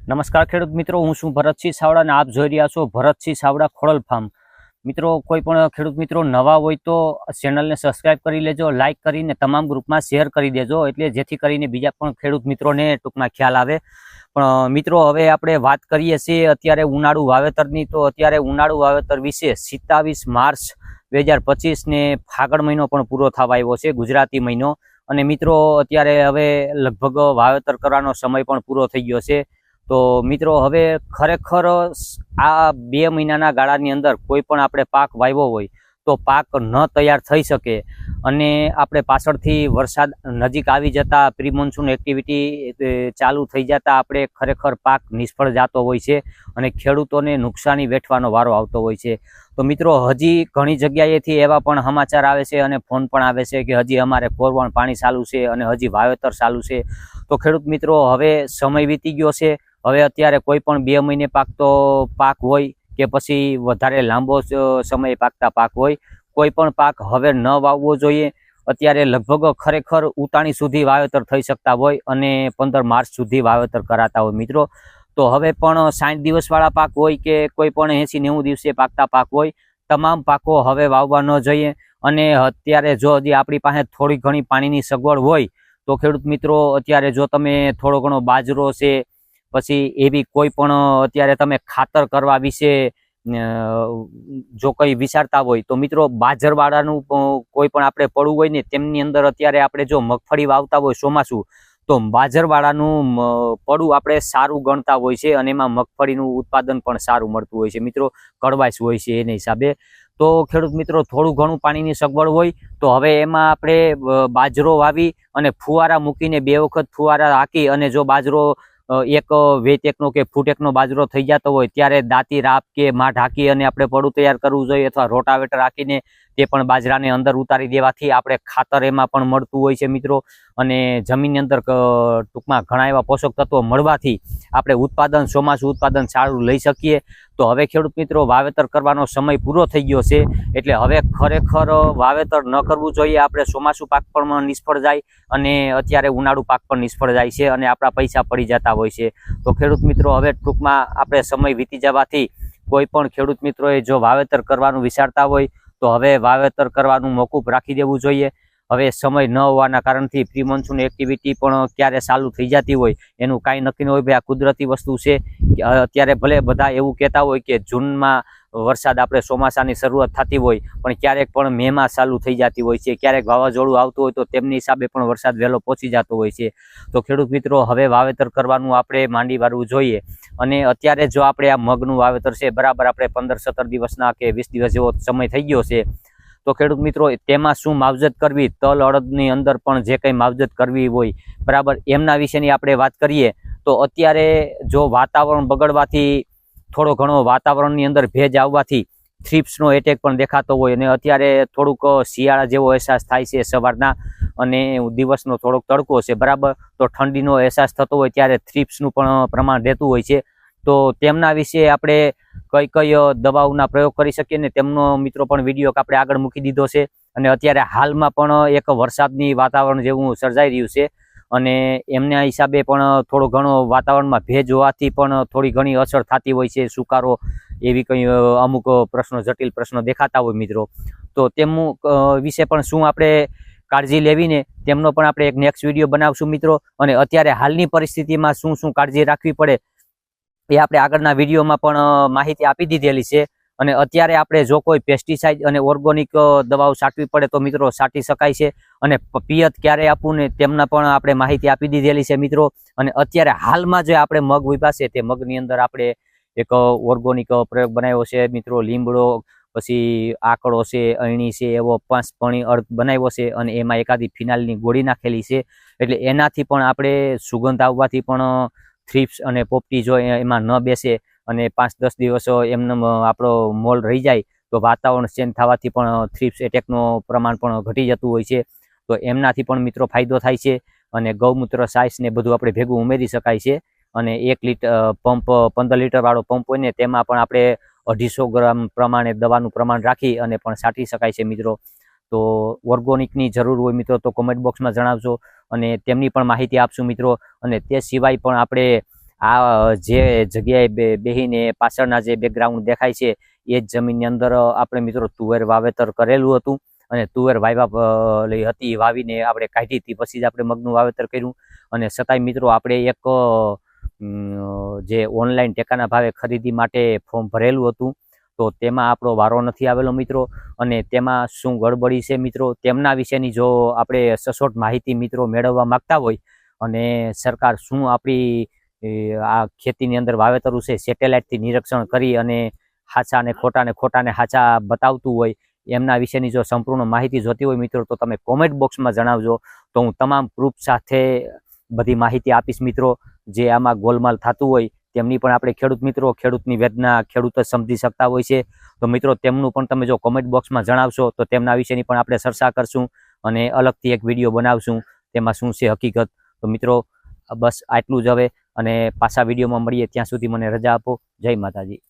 નમસ્કાર ખેડૂત મિત્રો, હું છું ભરતસિંહ સાવડા અને આપ જોઈ રહ્યા છો ભરતસિંહ સાવડા ખોડલ ફાર્મ. મિત્રો, કોઈ પણ ખેડૂત મિત્રો નવા હોય તો ચેનલને સબસ્ક્રાઇબ કરી લેજો, લાઇક કરીને તમામ ગ્રુપમાં શેર કરી દેજો, એટલે જેથી કરીને બીજા પણ ખેડૂત મિત્રોને ટૂંકમાં ખ્યાલ આવે. પણ મિત્રો, હવે આપણે વાત કરીએ છીએ અત્યારે ઉનાળુ વાવેતરની. તો અત્યારે ઉનાળુ વાવેતર વિશે 27 માર્ચ 2025 ને ફાગણ મહિનો પણ પૂરો થવા આવ્યો છે, ગુજરાતી મહિનો. અને મિત્રો, અત્યારે હવે લગભગ વાવેતર કરવાનો સમય પણ પૂરો થઈ ગયો છે. તો મિત્રો, હવે ખરેખર આ 2 મહિનાના ગાળાની અંદર કોઈ પણ આપણે પાક વાવ્યો હોય તો પાક ન તૈયાર થઈ શકે, અને આપણે પાછળથી વરસાદ નજીક આવી જતા પ્રી મોન્સૂન એક્ટિવિટી ચાલુ થઈ જતા આપણે ખરેખર પાક નિષ્ફળ જતો હોય છે અને ખેડૂતોને નુકસાની વેઠવાનો વારો આવતો હોય છે. તો મિત્રો, હજી ઘણી જગ્યાએથી એવા પણ સમાચાર આવે છે અને ફોન પણ આવે છે કે હજી અમારે કોરવણ પાણી ચાલુ છે અને હજી વાવેતર ચાલુ છે. તો ખેડૂત મિત્રો, હવે સમય વીતી ગયો છે. હવે અત્યારે કોઈ પણ 2 મહિને પાકતો પાક હોય કે પછી વધારે લાંબો સમય પાકતા પાક હોય, કોઈ પણ પાક હવે ન વાવવો જોઈએ. અત્યારે લગભગ ખરેખર ઉતાણી સુધી વાવેતર થઈ શકતા હોય અને 15 માર્ચ સુધી વાવેતર કરાતા હોય મિત્રો. તો હવે પણ 60 દિવસવાળા પાક હોય કે કોઈ પણ 80-90 દિવસે પાકતા પાક હોય, તમામ પાકો હવે વાવવા ન જોઈએ. અને અત્યારે જો હજી આપણી પાસે થોડી ઘણી પાણીની સગવડ હોય તો ખેડૂત મિત્રો, અત્યારે જો તમે થોડો ઘણો બાજરો છે, પછી એવી કોઈ પણ અત્યારે તમે ખાતર કરવા વિશે જો કંઈ વિચારતા હોય તો મિત્રો, બાજરવાળાનું કોઈ પણ આપણે પડવું હોય ને તેમની અંદર અત્યારે આપણે જો મગફળી વાવતા હોય ચોમાસું, તો બાજરવાળાનું પડું આપણે સારું ગણતા હોય છે અને એમાં મગફળીનું ઉત્પાદન પણ સારું મળતું હોય છે મિત્રો, કડવાશ હોય છે એના હિસાબે. તો ખેડૂત મિત્રો, થોડું ઘણું પાણીની સગવડ હોય તો હવે એમાં આપણે બાજરો વાવી અને ફુવારા મૂકીને 2 વખત ફુવારા હાકી, અને જો બાજરો એક વેતેકનો કે ફૂટેકનો બાજરો થઈ જતો હોય ત્યારે દાંતી રાપ કે માં ઢાંકી અને આપણે પડું તૈયાર કરવું જોઈએ, અથવા રોટાવેટર રાખીને તે પણ બાજરાને અંદર ઉતારી દેવાથી આપણે ખાતર એમાં પણ મળતું હોય છે મિત્રો. અને જમીનની અંદર ટૂંકમાં ઘણા એવા પોષક તત્વો મળવાથી આપણે ચોમાસું ઉત્પાદન સારું લઈ શકીએ. તો હવે ખેડૂત મિત્રો, વાવેતર કરવાનો સમય પૂરો થઈ ગયો છે, એટલે હવે ખરેખર વાવેતર ન કરવું જોઈએ. આપણે ચોમાસું પાક પણ નિષ્ફળ જાય અને અત્યારે ઉનાળુ પાક પણ નિષ્ફળ જાય છે અને આપણા પૈસા પડી જતા હોય છે. તો ખેડૂત મિત્રો, હવે ટૂંકમાં આપણે સમય વીતી જવાથી કોઈ પણ ખેડૂત મિત્રોએ જો વાવેતર કરવાનું વિચારતા હોય તો હવે વાવેતર કરવાનું મોકૂફ રાખી દેવું જોઈએ. હવે સમય ન હોવાના કારણથી પ્રી મોન્સૂન એક્ટિવિટી પણ ક્યારે ચાલુ થઈ જતી હોય એનું કાંઈ નક્કી ન હોય. ભાઈ, આ કુદરતી વસ્તુ છે. અત્યારે ભલે બધા એવું કહેતા હોય કે જૂનમાં વરસાદ આપણે ચોમાસાની શરૂઆત થતી હોય, પણ ક્યારેક પણ મેમાં ચાલુ થઈ જતી હોય છે, ક્યારેક વાવાઝોડું આવતું હોય તો તેમની હિસાબે પણ વરસાદ વહેલો પહોંચી જતો હોય છે. તો ખેડૂત મિત્રો, હવે વાવેતર કરવાનું આપણે માંડી વાળવું જોઈએ. અને અત્યારે જો આપણે આ મગનું વાવેતર છે, બરાબર આપણે 15-17 દિવસના કે 20 દિવસ જેવો સમય થઈ ગયો છે, તો ખેડૂત મિત્રો, તેમાં શું માવજત કરવી, તલ અડદની અંદર પણ જે કંઈ માવજત કરવી હોય બરાબર, એમના વિશેની આપણે વાત કરીએ. તો અત્યારે જો વાતાવરણ બગડવાથી, થોડો ઘણો વાતાવરણની અંદર ભેજ આવવાથી થ્રિપ્સનો એટેક પણ દેખાતો હોય, અને અત્યારે થોડુંક શિયાળા જેવો અહેસાસ થાય છે સવારના, અને દિવસનો થોડોક તડકો છે બરાબર, તો ઠંડીનો અહેસાસ થતો હોય ત્યારે થ્રિપ્સનું પણ પ્રમાણ રહેતું હોય છે. તો તેમના વિશે આપણે કઈ દવાઓના પ્રયોગ કરી શકીએ ને તેમનો મિત્રો પણ વિડીયો આપણે આગળ મૂકી દીધો છે. અને અત્યારે હાલમાં પણ એક વરસાદની વાતાવરણ જેવું સર્જાઈ રહ્યું છે, અને એમના હિસાબે પણ થોડો ઘણો વાતાવરણમાં ભેજ હોવાથી પણ થોડી ઘણી અસર થતી હોય છે, સુકારો એવી કંઈ અમુક જટિલ પ્રશ્નો દેખાતા હોય મિત્રો. તો તેમનું વિશે પણ શું આપણે કાળજી લેવીને તેમનો પણ આપણે એક નેક્સ્ટ વિડીયો બનાવશું મિત્રો. અને અત્યારે હાલની પરિસ્થિતિમાં શું કાળજી રાખવી પડે એ આપણે આગળના વિડીયોમાં પણ માહિતી આપી દીધેલી છે. અને અત્યારે આપણે જો કોઈ પેસ્ટિસાઇડ અને ઓર્ગોનિક દવાઓ છાંટવી પડે તો મિત્રો છાંટી શકાય છે, અને પિયત ક્યારે આપવું ને તેમના પણ આપણે માહિતી આપી દીધેલી છે મિત્રો. અને અત્યારે હાલમાં જે આપણે મગ ઉભા છે તે મગની અંદર આપણે એક ઓર્ગોનિક પ્રયોગ બનાવ્યો છે મિત્રો. લીમડો, પછી આકડો છે, અયણી છે, એવો 5 પણી અર્ક બનાવ્યો છે, અને એમાં એકાદી ફિનાલની ગોળી નાખેલી છે. એટલે એનાથી પણ આપણે સુગંધ આવવાથી પણ થ્રિપ્સ અને પોપટી જો એમાં ન બેસે અને 5-10 દિવસ એમને આપણો મોલ રહી જાય તો વાતાવરણ ચેન્જ થવાથી પણ થ્રિપ્સ એટેકનું પ્રમાણ પણ ઘટી જતું હોય છે. તો એમનાથી પણ મિત્રો ફાયદો થાય છે. અને ગૌમૂત્ર સાઇસ ને બધું આપણે ભેગું ઉમેરી શકાય છે. અને 1 લીટર પંપ 15 લીટર વાળો પંપ હોય ને તેમાં પણ આપણે 250 ગ્રામ પ્રમાણે દવાનું પ્રમાણ રાખી અને પણ છાંટી શકાય છે મિત્રો. તો ઓર્ગોનિકની જરૂર હોય મિત્રો તો કોમેન્ટ બોક્સમાં જણાવજો, અને તેમની પણ માહિતી આપશું મિત્રો. અને તે સિવાય પણ આપણે આ જે જગ્યાએ બેહીને પાછળના જે બેકગ્રાઉન્ડ દેખાય છે એ જ જમીનની અંદર આપણે મિત્રો તુવેર વાવેતર કરેલું હતું અને તુવેર વાવ્યા હતી, વાવીને આપણે કાઢી હતી, પછી જ આપણે મગનું વાવેતર કર્યું. અને છતાંય મિત્રો આપણે એક જે ઓનલાઈન ટેકાના ભાવે ખરીદી માટે ફોર્મ ભરેલું હતું, તો તેમાં આપણો વારો નથી આવેલો મિત્રો. અને તેમાં શું ગડબડી છે મિત્રો, તેમના વિશેની જો આપણે સચોટ માહિતી મિત્રો મેળવવા માંગતા હોય અને સરકાર શું આપણી આ ખેતીની અંદર વાવેતરું છે સેટેલાઇટથી નિરીક્ષણ કરી અને હાચા અને ખોટાને હાચા બતાવતું હોય, એમના વિશેની જો સંપૂર્ણ માહિતી જોતી હોય મિત્રો, તો તમે કોમેન્ટ બોક્સમાં જણાવજો. તો હું તમામ પ્રૂફ સાથે બધી માહિતી આપીશ મિત્રો. જે આમાં ગોલમાલ થતું હોય તેમની પણ આપણે ખેડૂતની વેદના ખેડૂત જ સમજી શકતા હોય છે. તો મિત્રો તેમનું પણ તમે જો કોમેન્ટ બોક્સમાં જણાવશો તો તેમના વિશેની પણ આપણે ચર્ચા કરશું અને અલગથી એક વિડીયો બનાવશું તેમાં શું છે હકીકત. તો મિત્રો બસ આટલું જ હવે, અને પાછા વિડીયોમાં મળીએ ત્યાં સુધી મને રજા આપો. જય માતાજી.